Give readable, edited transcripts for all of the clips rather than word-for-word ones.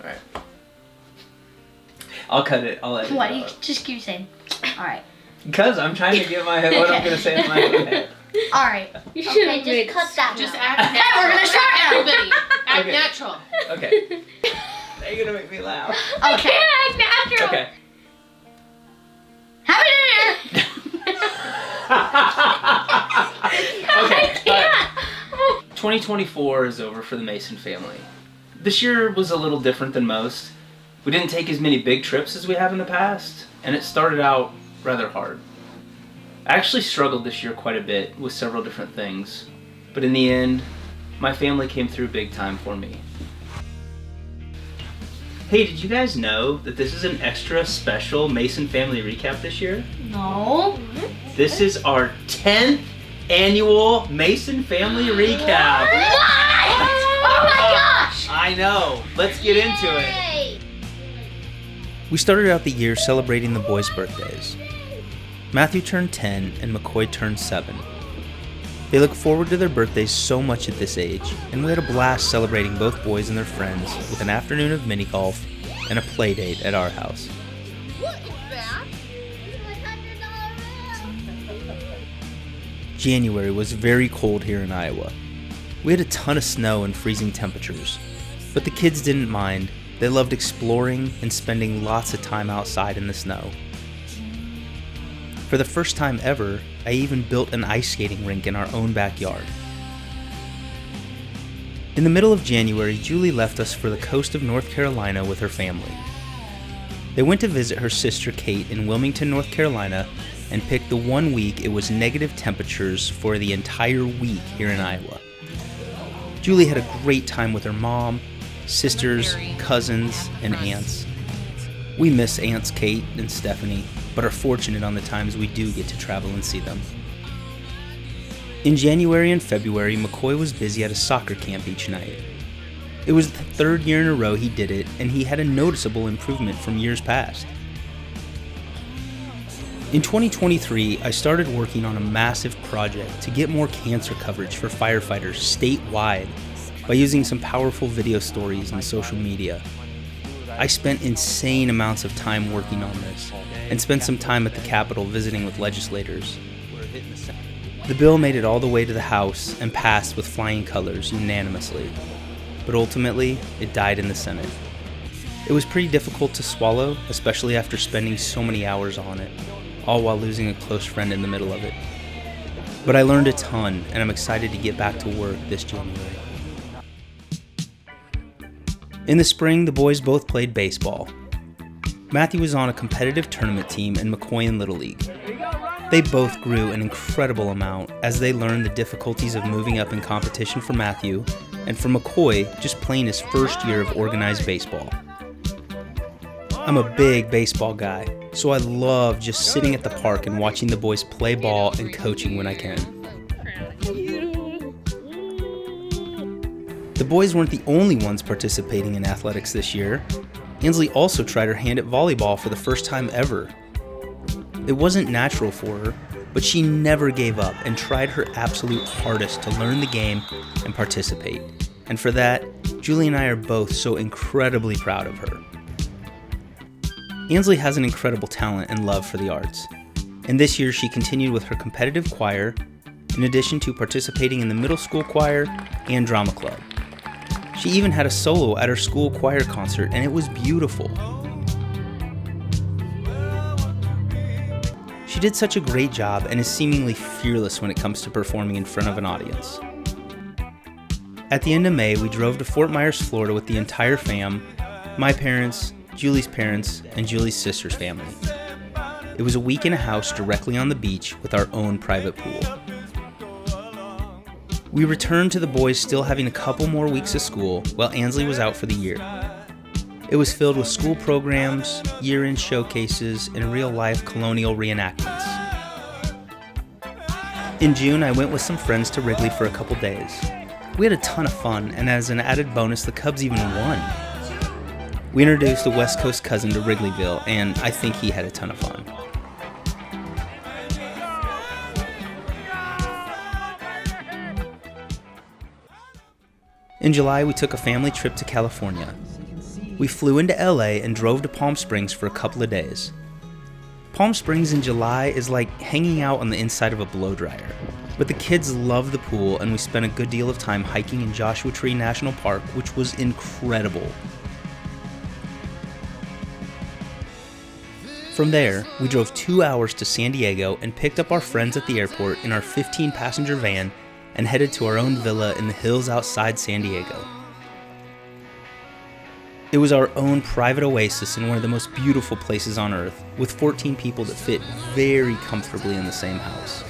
Alright. I'll cut it. I'll edit What? it You out. just keep saying. Alright. Because I'm trying to get what I'm going to say in my head. Alright. You should Okay, just cut that. Just now. act natural. We're gonna start now. Everybody, act Okay. natural. Okay. Now you're going to make me laugh. Okay. Act natural. Okay. Happy New Year! Okay. Alright. 2024 is over for the Mason family. This year was a little different than most. We didn't take as many big trips as we have in the past, and it started out rather hard. I actually struggled this year quite a bit with several different things, but in the end, my family came through big time for me. Hey, did you guys know that this is an extra special Mason family recap this year? No. This is our 10th annual Mason family recap. What? Oh my gosh! I know. Let's get into it. Yay. We started out the year celebrating the boys' birthdays. Matthew turned 10 and McCoy turned 7. They look forward to their birthdays so much at this age, and we had a blast celebrating both boys and their friends with an afternoon of mini golf and a play date at our house. What is that? January was very cold here in Iowa. We had a ton of snow and freezing temperatures, but the kids didn't mind. They loved exploring and spending lots of time outside in the snow. For the first time ever, I even built an ice skating rink in our own backyard. In the middle of January, Julie left us for the coast of North Carolina with her family. They went to visit her sister Kate in Wilmington, North Carolina, and picked the 1 week it was negative temperatures for the entire week here in Iowa. Julie had a great time with her mom, sisters, cousins, and aunts. We miss Aunts Kate and Stephanie, but are fortunate on the times we do get to travel and see them. In January and February, McCoy was busy at a soccer camp each night. It was the third year in a row he did it, and he had a noticeable improvement from years past. In 2023, I started working on a massive project to get more cancer coverage for firefighters statewide by using some powerful video stories on social media. I spent insane amounts of time working on this, and spent some time at the Capitol visiting with legislators. The bill made it all the way to the House and passed with flying colors unanimously, but ultimately, it died in the Senate. It was pretty difficult to swallow, especially after spending so many hours on it, all while losing a close friend in the middle of it. But I learned a ton, and I'm excited to get back to work this January. In the spring, the boys both played baseball. Matthew was on a competitive tournament team in McCoy in Little League. They both grew an incredible amount as they learned the difficulties of moving up in competition for Matthew, and for McCoy, just playing his first year of organized baseball. I'm a big baseball guy, so I love just sitting at the park and watching the boys play ball and coaching when I can. The boys weren't the only ones participating in athletics this year. Ainsley also tried her hand at volleyball for the first time ever. It wasn't natural for her, but she never gave up and tried her absolute hardest to learn the game and participate. And for that, Julie and I are both so incredibly proud of her. Ainsley has an incredible talent and love for the arts, and this year she continued with her competitive choir, in addition to participating in the middle school choir and drama club. She even had a solo at her school choir concert, and it was beautiful. She did such a great job and is seemingly fearless when it comes to performing in front of an audience. At the end of May, we drove to Fort Myers, Florida with the entire fam, my parents, Julie's parents, and Julie's sister's family. It was a week in a house directly on the beach with our own private pool. We returned to the boys still having a couple more weeks of school while Ainsley was out for the year. It was filled with school programs, year-end showcases, and real-life colonial reenactments. In June, I went with some friends to Wrigley for a couple days. We had a ton of fun, and as an added bonus, the Cubs even won. We introduced a West Coast cousin to Wrigleyville, and I think he had a ton of fun. In July, we took a family trip to California. We flew into LA and drove to Palm Springs for a couple of days. Palm Springs in July is like hanging out on the inside of a blow dryer. But the kids love the pool, and we spent a good deal of time hiking in Joshua Tree National Park, which was incredible. From there, we drove 2 hours to San Diego and picked up our friends at the airport in our 15-passenger van and headed to our own villa in the hills outside San Diego. It was our own private oasis in one of the most beautiful places on earth, with 14 people that fit very comfortably in the same house.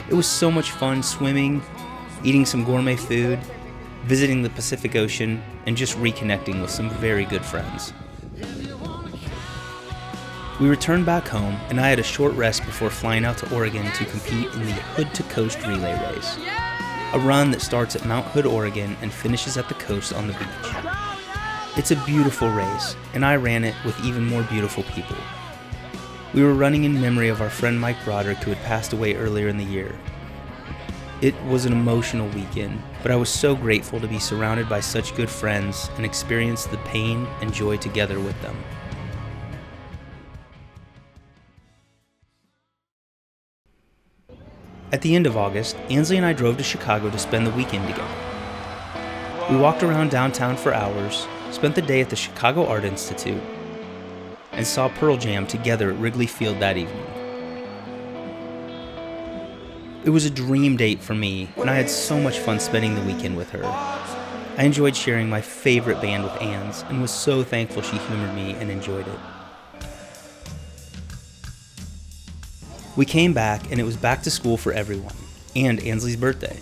It was so much fun swimming, eating some gourmet food, visiting the Pacific Ocean, and just reconnecting with some very good friends. We returned back home, and I had a short rest before flying out to Oregon to compete in the Hood to Coast Relay Race, a run that starts at Mount Hood, Oregon, and finishes at the coast on the beach. It's a beautiful race, and I ran it with even more beautiful people. We were running in memory of our friend Mike Broderick, who had passed away earlier in the year. It was an emotional weekend, but I was so grateful to be surrounded by such good friends and experience the pain and joy together with them. At the end of August, Ansley and I drove to Chicago to spend the weekend together. We walked around downtown for hours, spent the day at the Chicago Art Institute, and saw Pearl Jam together at Wrigley Field that evening. It was a dream date for me, and I had so much fun spending the weekend with her. I enjoyed sharing my favorite band with Ans, and was so thankful she humored me and enjoyed it. We came back, and it was back to school for everyone, and Ansley's birthday.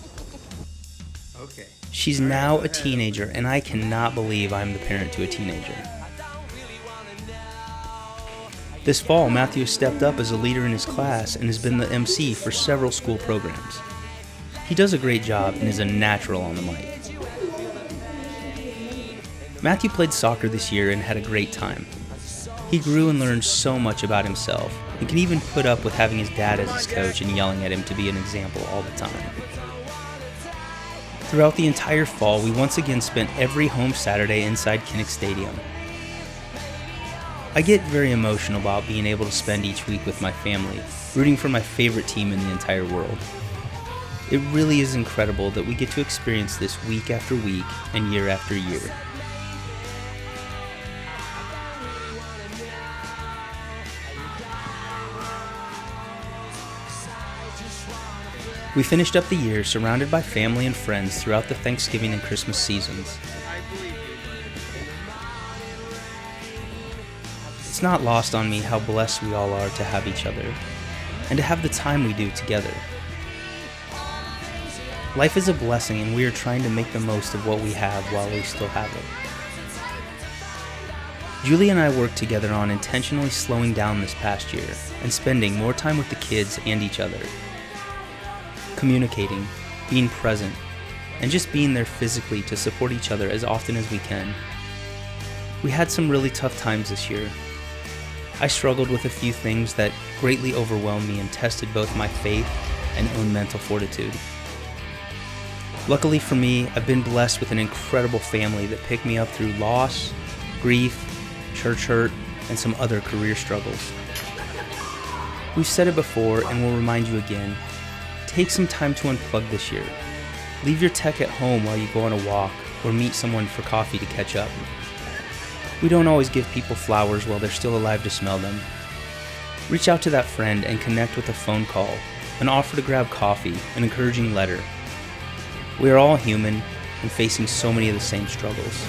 Okay. She's now a teenager, and I cannot believe I'm the parent to a teenager. This fall, Matthew stepped up as a leader in his class and has been the MC for several school programs. He does a great job and is a natural on the mic. Matthew played soccer this year and had a great time. He grew and learned so much about himself, and can even put up with having his dad as his coach and yelling at him to be an example all the time. Throughout the entire fall, we once again spent every home Saturday inside Kinnick Stadium. I get very emotional about being able to spend each week with my family, rooting for my favorite team in the entire world. It really is incredible that we get to experience this week after week and year after year. We finished up the year surrounded by family and friends throughout the Thanksgiving and Christmas seasons. It's not lost on me how blessed we all are to have each other, and to have the time we do together. Life is a blessing, and we are trying to make the most of what we have while we still have it. Julie and I worked together on intentionally slowing down this past year, and spending more time with the kids and each other. Communicating, being present, and just being there physically to support each other as often as we can. We had some really tough times this year. I struggled with a few things that greatly overwhelmed me and tested both my faith and own mental fortitude. Luckily for me, I've been blessed with an incredible family that picked me up through loss, grief, church hurt, and some other career struggles. We've said it before and we'll remind you again. Take some time to unplug this year. Leave your tech at home while you go on a walk or meet someone for coffee to catch up. We don't always give people flowers while they're still alive to smell them. Reach out to that friend and connect with a phone call, an offer to grab coffee, an encouraging letter. We are all human and facing so many of the same struggles.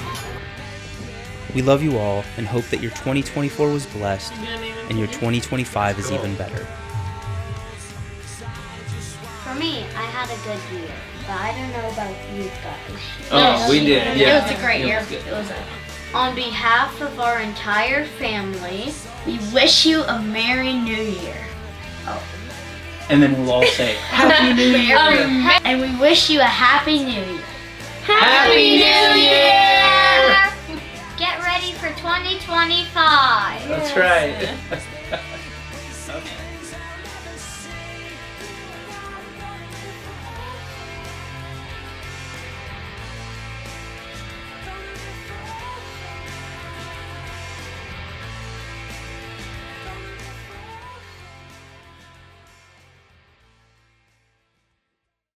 We love you all and hope that your 2024 was blessed and your 2025 is even better. For me, I had a good year, but I don't know about you guys. Oh, we did. Yeah. It was a great year. It was good. It was on behalf of our entire family, we wish you a Merry New Year. Oh. And then we'll all say, Happy New Year! And we wish you a Happy New Year. Happy New Year! Get ready for 2025. That's right.